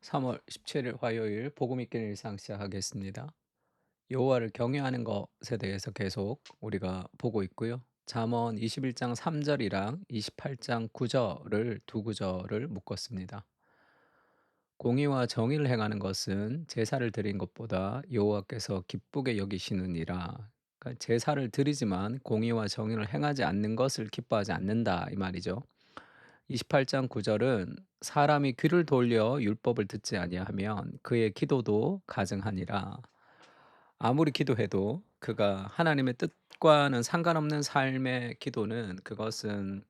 3월 17일 화요일 복음 있는 일상 시작하겠습니다. 여호와를 경외하는 것에 대해서 계속 우리가 보고 있고요. 잠언 21장 3절이랑 28장 9절을 두 구절을 묶었습니다. 공의와 정의를 행하는 것은 제사를 드린 것보다 여호와께서 기쁘게 여기시느니라. 그러니까 제사를 드리지만 공의와 정의를 행하지 않는 것을 기뻐하지 않는다 이 말이죠. 28장 9절은 사람이 귀를 돌려 율법을 듣지 아니하면 그의 기도도 가증하니라. 아무리 기도해도 그가 하나님의 뜻과는 상관없는 삶의 기도는 그것은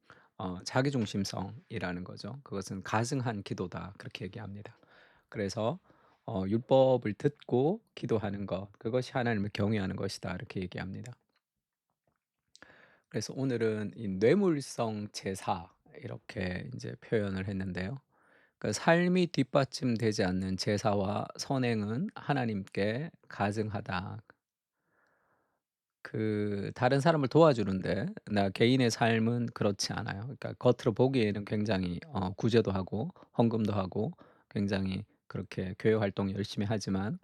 자기중심성이라는 거죠. 그것은 가증한 기도다 그렇게 얘기합니다. 그래서 율법을 듣고 기도하는 것 그것이 하나님을 경외하는 것이다 이렇게 얘기합니다. 그래서 오늘은 이 뇌물성 제사 이렇게 이제 표현을 했는데요. 그 삶이 뒷받침되지 않는 제사와 선행은 하나님께 가증하다. 그 다른 사람을 도와주는데 나 개인의 삶은 그렇지 않아요. 그러니까 겉으로 보기에는 굉장히 구제도 하고 헌금도 하고 굉장히 그렇게 교회 활동 열심히 하지만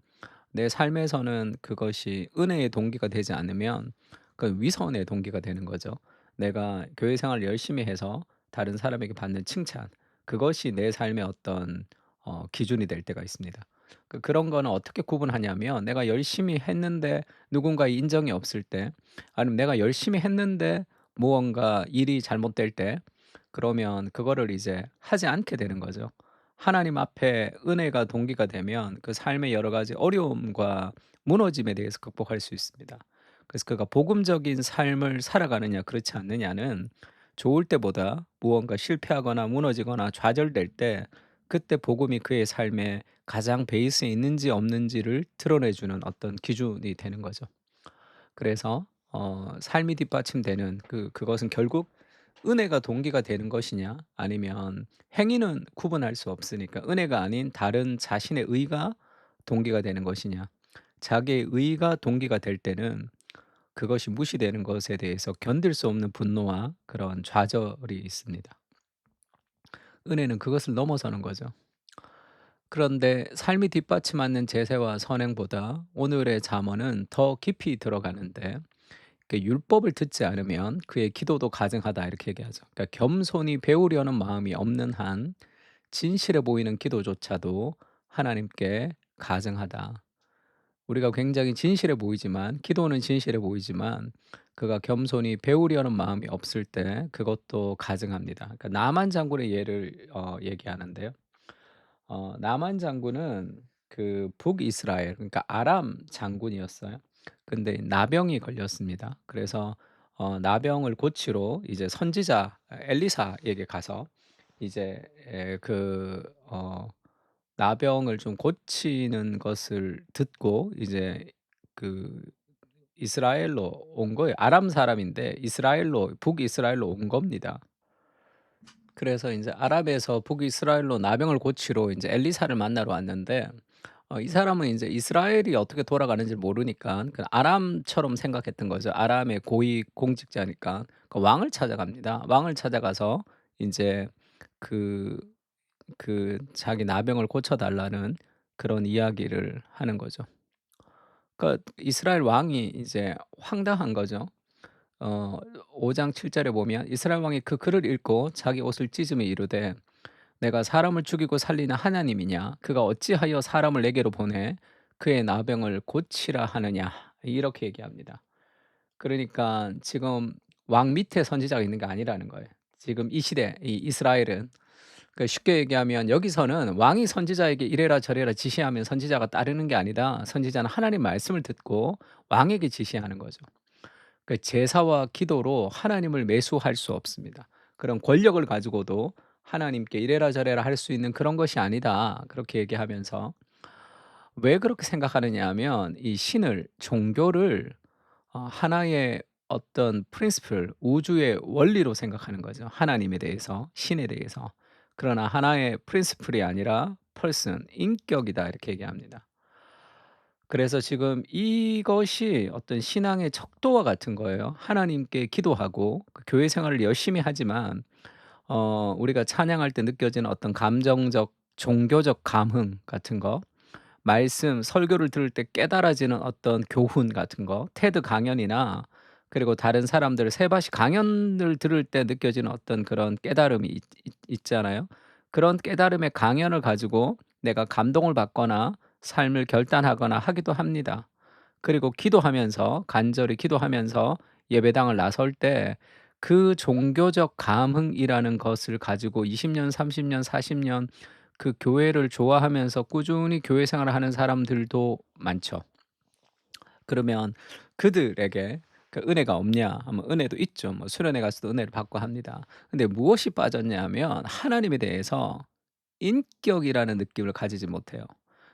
내 삶에서는 그것이 은혜의 동기가 되지 않으면 그 위선의 동기가 되는 거죠. 내가 교회 생활을 열심히 해서 다른 사람에게 받는 칭찬, 그것이 내 삶의 어떤 기준이 될 때가 있습니다. 그런 거는 어떻게 구분하냐면 내가 열심히 했는데 누군가의 인정이 없을 때 아니면 내가 열심히 했는데 무언가 일이 잘못될 때 그러면 그거를 이제 하지 않게 되는 거죠. 하나님 앞에 은혜가 동기가 되면 그 삶의 여러 가지 어려움과 무너짐에 대해서 극복할 수 있습니다. 그래서 그가 복음적인 삶을 살아가느냐 그렇지 않느냐는 좋을 때보다 무언가 실패하거나 무너지거나 좌절될 때 그때 복음이 그의 삶에 가장 베이스에 있는지 없는지를 드러내주는 어떤 기준이 되는 거죠. 그래서 삶이 뒷받침되는 그것은 결국 은혜가 동기가 되는 것이냐 아니면 행위는 구분할 수 없으니까 은혜가 아닌 다른 자신의 의가 동기가 되는 것이냐. 자기의 의가 동기가 될 때는 그것이 무시되는 것에 대해서 견딜 수 없는 분노와 그런 좌절이 있습니다. 은혜는 그것을 넘어서는 거죠. 그런데 삶이 뒷받침하는 제세와 선행보다 오늘의 잠언은 더 깊이 들어가는데 율법을 듣지 않으면 그의 기도도 가증하다 이렇게 얘기하죠. 그러니까 겸손히 배우려는 마음이 없는 한 진실해 보이는 기도조차도 하나님께 가증하다. 우리가 굉장히 진실해 보이지만 기도는 진실해 보이지만 그가 겸손히 배우려는 마음이 없을 때 그것도 가증합니다. 그러니까 나만 장군의 예를 얘기하는데요. 나만 장군은 그 북이스라엘 그러니까 아람 장군이었어요. 근데 나병이 걸렸습니다. 그래서 나병을 고치러 이제 선지자 엘리사에게 가서 이제 나병을 좀 고치는 것을 듣고 이제 그 이스라엘로 온 거예요. 아람 사람인데 이스라엘로 북이스라엘로 온 겁니다. 그래서 인제 아랍에서 북이스라엘로 나병을 고치러 인제 엘리사를 만나러 왔는데 이 사람은 인제 이스라엘이 어떻게 돌아가는지를 모르니깐 그 아람처럼 생각했던 거죠. 아람의 고위 공직자니까. 그 왕을 찾아갑니다. 왕을 찾아가서 인제 그 자기 나병을 고쳐 달라는 그런 이야기를 하는 거죠. 그러니까 이스라엘 왕이 이제 황당한 거죠. 어 5장 7 절에 보면 이스라엘 왕이 그 글을 읽고 자기 옷을 찢으며 이르되 내가 사람을 죽이고 살리는 하나님이냐 그가 어찌하여 사람을 내게로 보내 그의 나병을 고치라 하느냐 이렇게 얘기합니다. 그러니까 지금 왕 밑에 선지자가 있는 게 아니라는 거예요. 지금 이 시대 이 이스라엘은 쉽게 얘기하면 여기서는 왕이 선지자에게 이래라 저래라 지시하면 선지자가 따르는 게 아니다. 선지자는 하나님 말씀을 듣고 왕에게 지시하는 거죠. 제사와 기도로 하나님을 매수할 수 없습니다. 그런 권력을 가지고도 하나님께 이래라 저래라 할 수 있는 그런 것이 아니다. 그렇게 얘기하면서 왜 그렇게 생각하느냐 하면 이 신을 종교를 하나의 어떤 프린시플 우주의 원리로 생각하는 거죠. 하나님에 대해서, 신에 대해서. 그러나 하나의 프린시플이 아니라 person 인격이다 이렇게 얘기합니다. 그래서 지금 이것이 어떤 신앙의 척도와 같은 거예요. 하나님께 기도하고 교회 생활을 열심히 하지만 우리가 찬양할 때 느껴지는 어떤 감정적 종교적 감흥 같은 거, 말씀 설교를 들을 때 깨달아지는 어떤 교훈 같은 거, 테드 강연이나 그리고 다른 사람들 세바시 강연을 들을 때 느껴지는 어떤 그런 깨달음이 있잖아요. 그런 깨달음의 강연을 가지고 내가 감동을 받거나 삶을 결단하거나 하기도 합니다. 그리고 기도하면서 간절히 기도하면서 예배당을 나설 때 그 종교적 감흥이라는 것을 가지고 20년, 30년, 40년 그 교회를 좋아하면서 꾸준히 교회 생활을 하는 사람들도 많죠. 그러면 그들에게 그 "은혜가 없냐?" 하면 은혜도 있죠. 뭐 수련회 가서도 은혜를 받고 합니다. 근데 무엇이 빠졌냐 하면 하나님에 대해서 인격이라는 느낌을 가지지 못해요.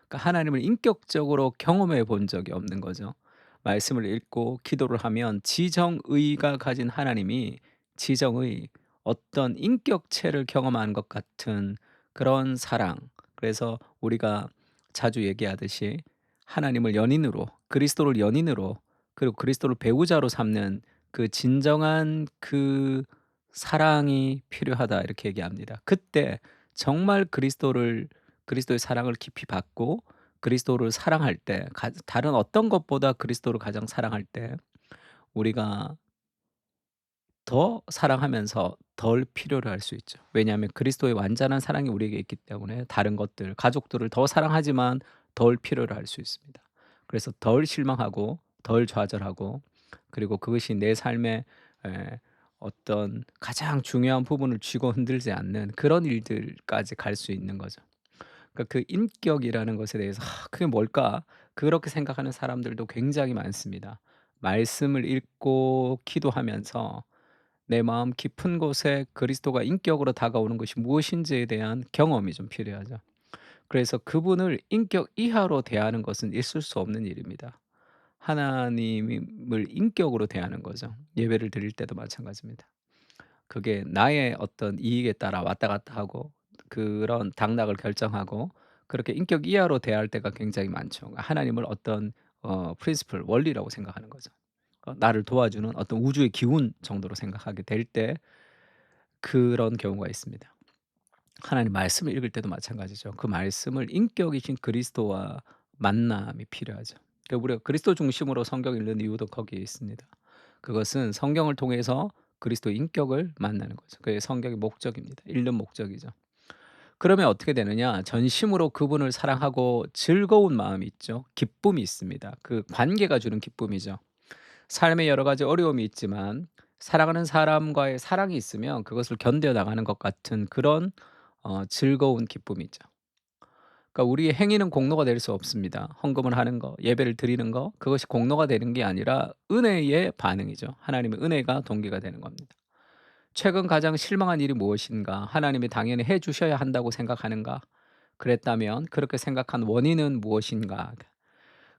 그러니까 하나님을 인격적으로 경험해 본 적이 없는 거죠. 말씀을 읽고 기도를 하면 지정의가 가진 하나님이 지정의 어떤 인격체를 경험하는 것 같은 그런 사랑. 그래서 우리가 자주 얘기하듯이 하나님을 연인으로, 그리스도를 연인으로, 그리고 그리스도를 배우자로 삼는 그 진정한 그 사랑이 필요하다 이렇게 얘기합니다. 그때 정말 그리스도의 사랑을 깊이 받고 그리스도를 사랑할 때 다른 어떤 것보다 그리스도를 가장 사랑할 때 우리가 더 사랑하면서 덜 필요로 할 수 있죠. 왜냐하면 그리스도의 완전한 사랑이 우리에게 있기 때문에 다른 것들, 가족들을 더 사랑하지만 덜 필요로 할 수 있습니다. 그래서 덜 실망하고 덜 좌절하고 그리고 그것이 내 삶의 에, 어떤 가장 중요한 부분을 쥐고 흔들지 않는 그런 일들까지 갈 수 있는 거죠. 그러니까 그 인격이라는 것에 대해서 '그게 뭘까?' 그렇게 생각하는 사람들도 굉장히 많습니다. 말씀을 읽고 기도하면서 내 마음 깊은 곳에 그리스도가 인격으로 다가오는 것이 무엇인지에 대한 경험이 좀 필요하죠. 그래서 그분을 인격 이하로 대하는 것은 있을 수 없는 일입니다. 하나님을 인격으로 대하는 거죠. 예배를 드릴 때도 마찬가지입니다. 그게 나의 어떤 이익에 따라 왔다 갔다 하고 그런 당락을 결정하고 그렇게 인격 이하로 대할 때가 굉장히 많죠. 하나님을 어떤 principle 원리라고 생각하는 거죠. 나를 도와주는 어떤 우주의 기운 정도로 생각하게 될 때 그런 경우가 있습니다. 하나님 말씀을 읽을 때도 마찬가지죠. 그 말씀을 인격이신 그리스도와 만남이 필요하죠. 그러니까 우리가 그리스도 중심으로 성경을 읽는 이유도 거기에 있습니다. 그것은 성경을 통해서 그리스도의 인격을 만나는 거죠. 그게 성경의 목적입니다. 읽는 목적이죠. 그러면 어떻게 되느냐? 전심으로 그분을 사랑하고 즐거운 마음이 있죠. 기쁨이 있습니다. 그 관계가 주는 기쁨이죠. 삶에 여러 가지 어려움이 있지만 사랑하는 사람과의 사랑이 있으면 그것을 견뎌 나가는 것 같은 그런 즐거운 기쁨이죠. 그러니까 우리의 행위는 공로가 될 수 없습니다. 헌금을 하는 거, 예배를 드리는 거 그것이 공로가 되는 게 아니라 은혜의 반응이죠. 하나님의 은혜가 동기가 되는 겁니다. 최근 가장 실망한 일이 무엇인가? 하나님이 당연히 해 주셔야 한다고 생각하는가? 그랬다면 그렇게 생각한 원인은 무엇인가?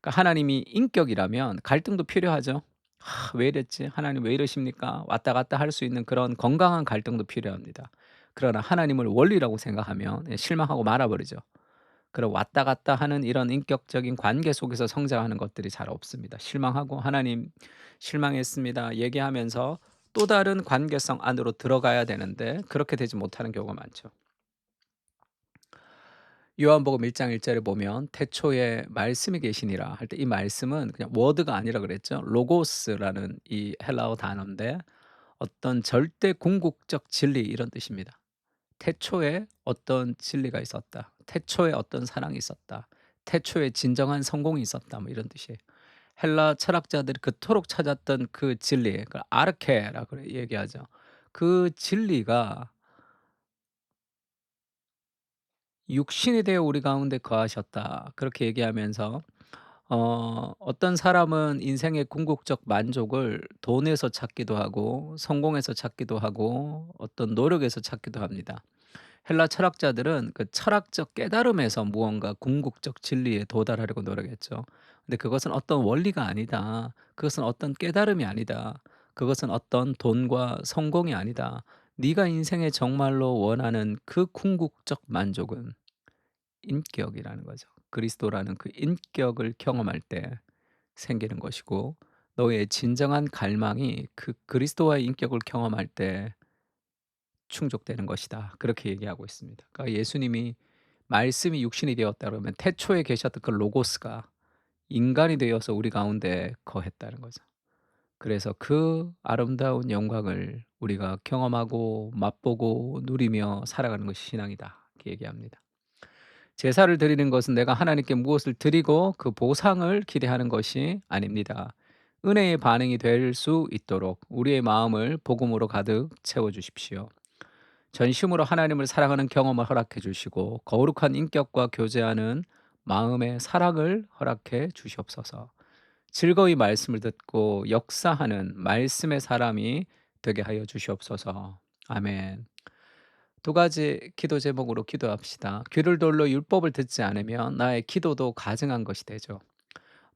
그러니까 하나님이 인격이라면 갈등도 필요하죠. '왜 이랬지? 하나님 왜 이러십니까?' 왔다 갔다 할 수 있는 그런 건강한 갈등도 필요합니다. 그러나 하나님을 원리라고 생각하면 실망하고 말아 버리죠. 그런 왔다 갔다 하는 이런 인격적인 관계 속에서 성장하는 것들이 잘 없습니다. 실망하고 "하나님 실망했습니다." 얘기하면서 또 다른 관계성 안으로 들어가야 되는데 그렇게 되지 못하는 경우가 많죠. 요한복음 1장 1 절에 보면 "태초에 말씀이 계시니라." 할 때 이 말씀은 그냥 워드가 아니라 그랬죠. 로고스라는 이 헬라어 단어인데 어떤 절대 궁극적 진리 이런 뜻입니다. 태초에 어떤 진리가 있었다. 태초에 어떤 사랑이 있었다. 태초에 진정한 성공이 있었다. 뭐 이런 뜻이에요. 헬라 철학자들이 그토록 찾았던 그 진리, 그 아르케라고 얘기하죠. 그 진리가 육신이 되어 우리 가운데 거하셨다. 그렇게 얘기하면서 어떤 사람은 인생의 궁극적 만족을 돈에서 찾기도 하고 성공에서 찾기도 하고 어떤 노력에서 찾기도 합니다. 헬라 철학자들은 그 철학적 깨달음에서 무언가 궁극적 진리에 도달하려고 노력했죠. 근데 그것은 어떤 원리가 아니다. 그것은 어떤 깨달음이 아니다. 그것은 어떤 돈과 성공이 아니다. 네가 인생에 정말로 원하는 그 궁극적 만족은 인격이라는 거죠. 그리스도라는 그 인격을 경험할 때 생기는 것이고 너의 진정한 갈망이 그 그리스도와의 인격을 경험할 때 충족되는 것이다. 그렇게 얘기하고 있습니다. 그러니까 예수님이 말씀이 육신이 되었다 그러면 태초에 계셨던 그 로고스가 인간이 되어서 우리 가운데 거했다는 거죠. 그래서 그 아름다운 영광을 우리가 경험하고 맛보고 누리며 살아가는 것이 신앙이다. 이렇게 얘기합니다. 제사를 드리는 것은 내가 하나님께 무엇을 드리고 그 보상을 기대하는 것이 아닙니다. 은혜의 반응이 될 수 있도록 우리의 마음을 복음으로 가득 채워 주십시오. 전심으로 하나님을 사랑하는 경험을 허락해 주시고 거룩한 인격과 교제하는 마음의 사랑을 허락해 주시옵소서. 즐거이 말씀을 듣고 역사하는 말씀의 사람이 되게 하여 주시옵소서. 아멘. 두 가지 기도 제목으로 기도합시다. 귀를 돌려 율법을 듣지 않으면 나의 기도도 가증한 것이 되죠.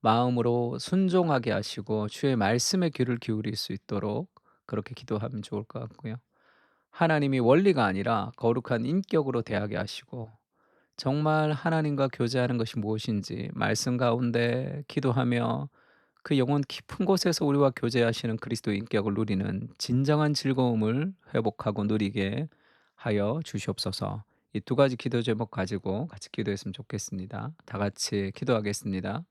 마음으로 순종하게 하시고 주의 말씀에 귀를 기울일 수 있도록 그렇게 기도하면 좋을 것 같고요. 하나님이 원리가 아니라 거룩한 인격으로 대하게 하시고 정말 하나님과 교제하는 것이 무엇인지 말씀 가운데 기도하며 그 영혼 깊은 곳에서 우리와 교제하시는 그리스도의 인격을 누리는 진정한 즐거움을 회복하고 누리게 하여 주시옵소서. 이 두 가지 기도 제목 가지고 같이 기도했으면 좋겠습니다. 다 같이 기도하겠습니다.